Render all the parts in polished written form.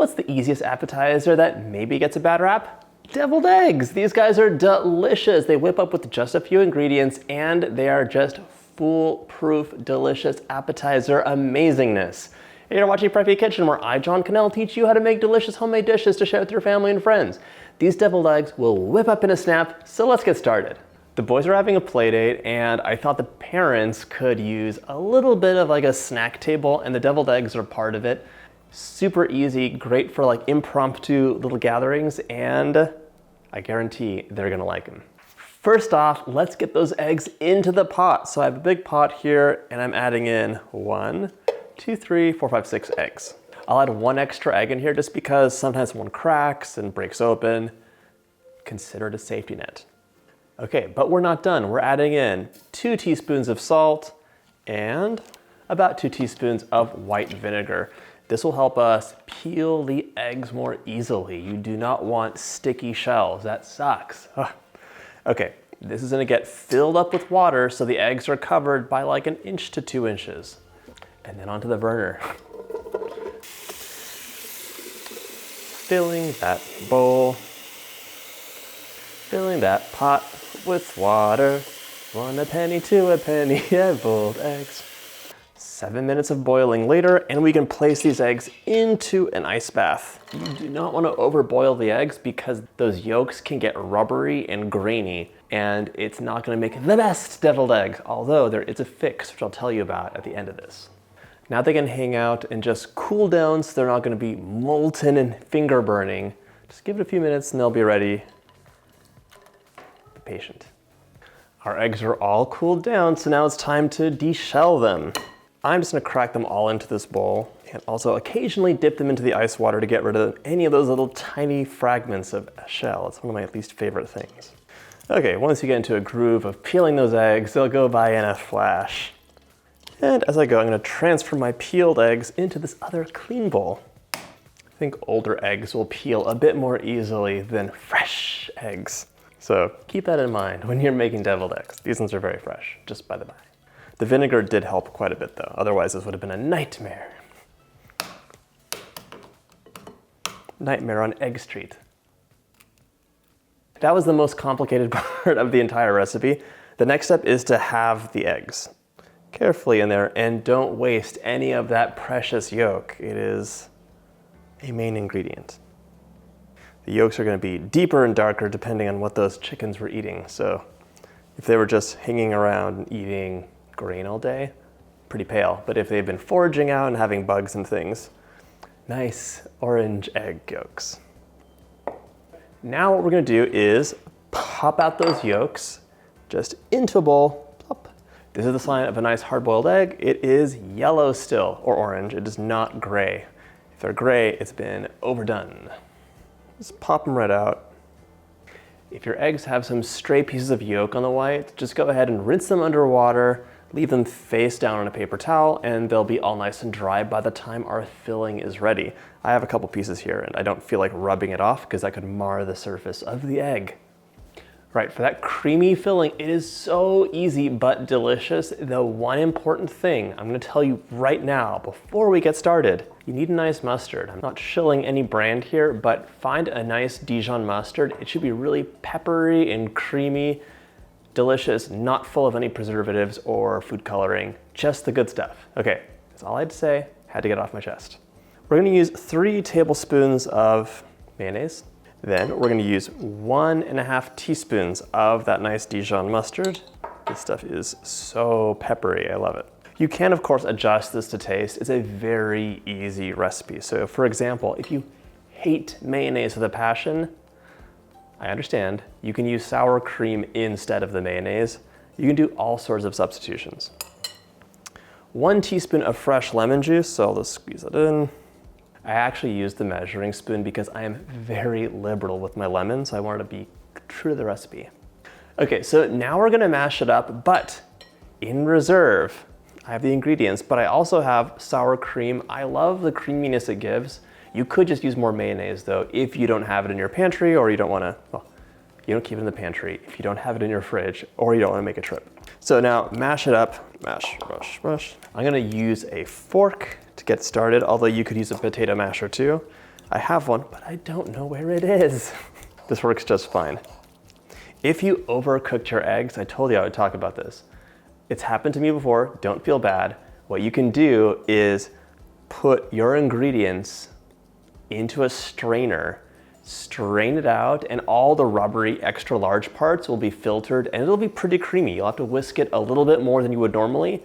What's the easiest appetizer that maybe gets a bad rap? Deviled eggs. These guys are delicious. They whip up with just a few ingredients and they are just foolproof, delicious appetizer amazingness. You're watching Preppy Kitchen, where I, John Cannell, teach you how to make delicious homemade dishes to share with your family and friends. These deviled eggs will whip up in a snap, so let's get started. The boys are having a play date, and I thought the parents could use a little bit of like a snack table, and the deviled eggs are part of it. Super easy, great for like impromptu little gatherings, and I guarantee they're gonna like them. First off, let's get those eggs into the pot. So I have a big pot here, and I'm adding in 1, 2, 3, 4, 5, 6 eggs. I'll add 1 extra egg in here just because sometimes one cracks and breaks open. Consider it a safety net. Okay, but we're not done. We're adding in 2 teaspoons of salt and about 2 teaspoons of white vinegar. This will help us peel the eggs more easily. You do not want sticky shells. That sucks. Ugh. Okay, this is gonna get filled up with water so the eggs are covered by like 1 inch to 2 inches. And then onto the burner. Filling that bowl. Filling that pot with water. 1 a penny, 2 a penny, boiled eggs. 7 minutes of boiling later, and we can place these eggs into an ice bath. You do not want to overboil the eggs because those yolks can get rubbery and grainy, and it's not going to make the best deviled eggs, although there is a fix, which I'll tell you about at the end of this. Now they can hang out and just cool down so they're not going to be molten and finger burning. Just give it a few minutes and they'll be ready. Be patient. Our eggs are all cooled down, so now it's time to deshell them. I'm just gonna crack them all into this bowl and also occasionally dip them into the ice water to get rid of any of those little tiny fragments of shell. It's one of my least favorite things. Okay, once you get into a groove of peeling those eggs, they'll go by in a flash. And as I go, I'm gonna transfer my peeled eggs into this other clean bowl. I think older eggs will peel a bit more easily than fresh eggs. So keep that in mind when you're making deviled eggs. These ones are very fresh, just by the by. The vinegar did help quite a bit though, otherwise this would have been a nightmare. Nightmare on Egg Street. That was the most complicated part of the entire recipe. The next step is to halve the eggs. Carefully in there, and don't waste any of that precious yolk. It is a main ingredient. The yolks are going to be deeper and darker depending on what those chickens were eating. So if they were just hanging around and eating grain all day, pretty pale. But if they've been foraging out and having bugs and things, nice orange egg yolks. Now what we're going to do is pop out those yolks just into a bowl. Plop. This is the sign of a nice hard-boiled egg. It is yellow still, or orange. It is not gray. If they're gray, it's been overdone. Just pop them right out. If your eggs have some stray pieces of yolk on the white, just go ahead and rinse them under water, leave them face down on a paper towel, and they'll be all nice and dry by the time our filling is ready. I have a couple pieces here, and I don't feel like rubbing it off because that could mar the surface of the egg. Right, for that creamy filling, it is so easy but delicious. The one important thing I'm gonna tell you right now before we get started, you need a nice mustard. I'm not shilling any brand here, but find a nice Dijon mustard. It should be really peppery and creamy, delicious, not full of any preservatives or food coloring, just the good stuff. Okay, that's all I had to say, had to get off my chest. We're gonna use 3 tablespoons of mayonnaise. Then we're gonna use 1.5 teaspoons of that nice Dijon mustard. This stuff is so peppery, I love it. You can, of course, adjust this to taste. It's a very easy recipe. So for example, if you hate mayonnaise with a passion, I understand. You can use sour cream instead of the mayonnaise. You can do all sorts of substitutions. 1 teaspoon of fresh lemon juice, so I'll just squeeze it in. I actually used the measuring spoon because I am very liberal with my lemons. So I wanted to be true to the recipe. Okay, so now we're gonna mash it up, but in reserve, I have the ingredients, but I also have sour cream. I love the creaminess it gives. You could just use more mayonnaise though, if you don't have it in your pantry or you don't wanna, well, you don't keep it in the pantry if you don't have it in your fridge or you don't wanna make a trip. So now mash it up, mash, mash, mash. I'm gonna use a fork to get started, although you could use a potato masher too. I have one, but I don't know where it is. This works just fine. If you overcooked your eggs, I told you I would talk about this. It's happened to me before, don't feel bad. What you can do is put your ingredients into a strainer, strain it out, and all the rubbery extra large parts will be filtered and it'll be pretty creamy. You'll have to whisk it a little bit more than you would normally,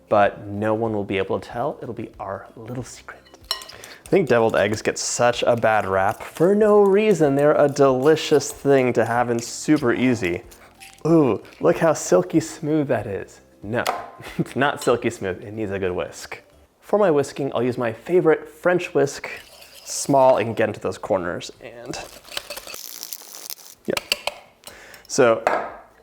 but no one will be able to tell. It'll be our little secret. I think deviled eggs get such a bad rap for no reason. They're a delicious thing to have and super easy. Ooh, look how silky smooth that is. No, it's not silky smooth. It needs a good whisk. For my whisking, I'll use my favorite French whisk. Small, I can get into those corners and yeah. So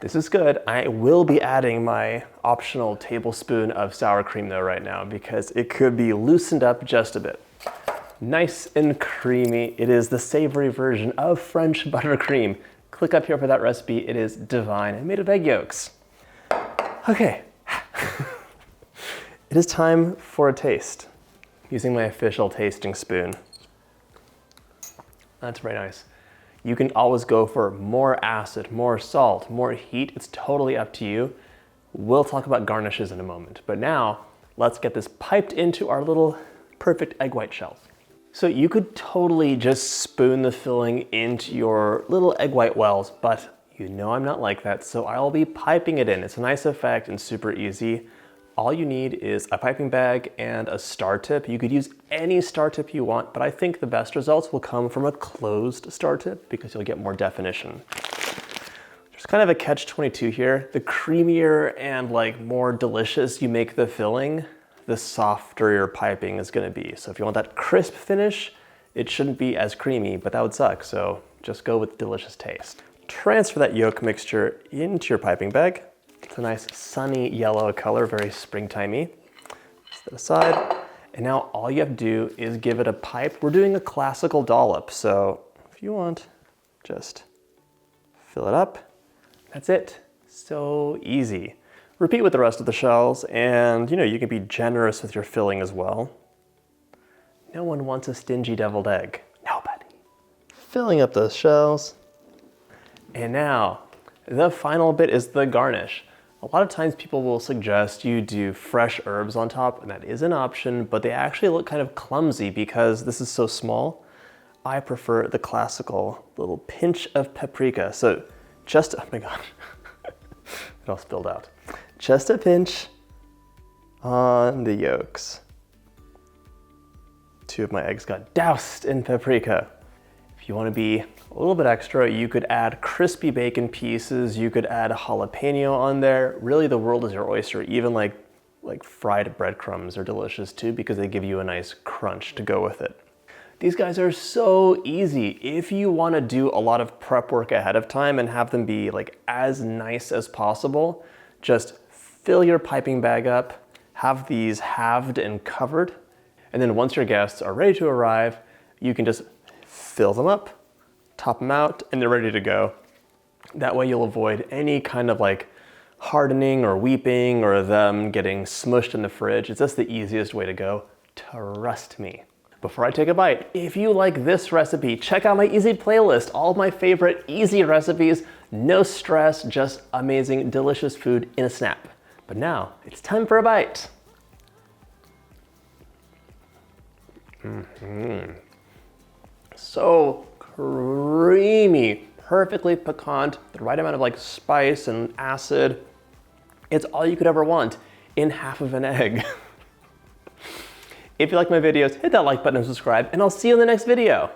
this is good. I will be adding my optional tablespoon of sour cream though right now because it could be loosened up just a bit. Nice and creamy. It is the savory version of French buttercream. Click up here for that recipe. It is divine and made of egg yolks. Okay. It is time for a taste. Using my official tasting spoon. That's very nice. You can always go for more acid, more salt, more heat. It's totally up to you. We'll talk about garnishes in a moment, but now let's get this piped into our little perfect egg white shells. So you could totally just spoon the filling into your little egg white wells, but you know I'm not like that, so I'll be piping it in. It's a nice effect and super easy. All you need is a piping bag and a star tip. You could use any star tip you want, but I think the best results will come from a closed star tip because you'll get more definition. There's kind of a catch-22 here. The creamier and like more delicious you make the filling, the softer your piping is gonna be. So if you want that crisp finish, it shouldn't be as creamy, but that would suck. So just go with delicious taste. Transfer that yolk mixture into your piping bag. It's a nice sunny yellow color, very springtimey. Set that aside. And now all you have to do is give it a pipe. We're doing a classical dollop. So if you want, just fill it up. That's it. So easy. Repeat with the rest of the shells, and you can be generous with your filling as well. No one wants a stingy deviled egg. Nobody. Filling up those shells. And now, the final bit is the garnish. A lot of times people will suggest you do fresh herbs on top, and that is an option, but they actually look kind of clumsy because this is so small. I prefer the classical little pinch of paprika. So just, oh my God, it all spilled out. Just a pinch on the yolks. 2 of my eggs got doused in paprika. If you want to be a little bit extra, you could add crispy bacon pieces, you could add a jalapeno on there. Really, the world is your oyster. Even like fried breadcrumbs are delicious too because they give you a nice crunch to go with it. These guys are so easy. If you want to do a lot of prep work ahead of time and have them be like as nice as possible, just fill your piping bag up, have these halved and covered, and then once your guests are ready to arrive, you can just fill them up, top them out, and they're ready to go. That way you'll avoid any kind of like hardening or weeping or them getting smushed in the fridge. It's just the easiest way to go. Trust me. Before I take a bite, if you like this recipe, check out my easy playlist. All of my favorite easy recipes, no stress, just amazing, delicious food in a snap. But now it's time for a bite. So creamy, perfectly piquant, the right amount of like spice and acid. It's all you could ever want in half of an egg. If you like my videos, hit that like button and subscribe, and I'll see you in the next video.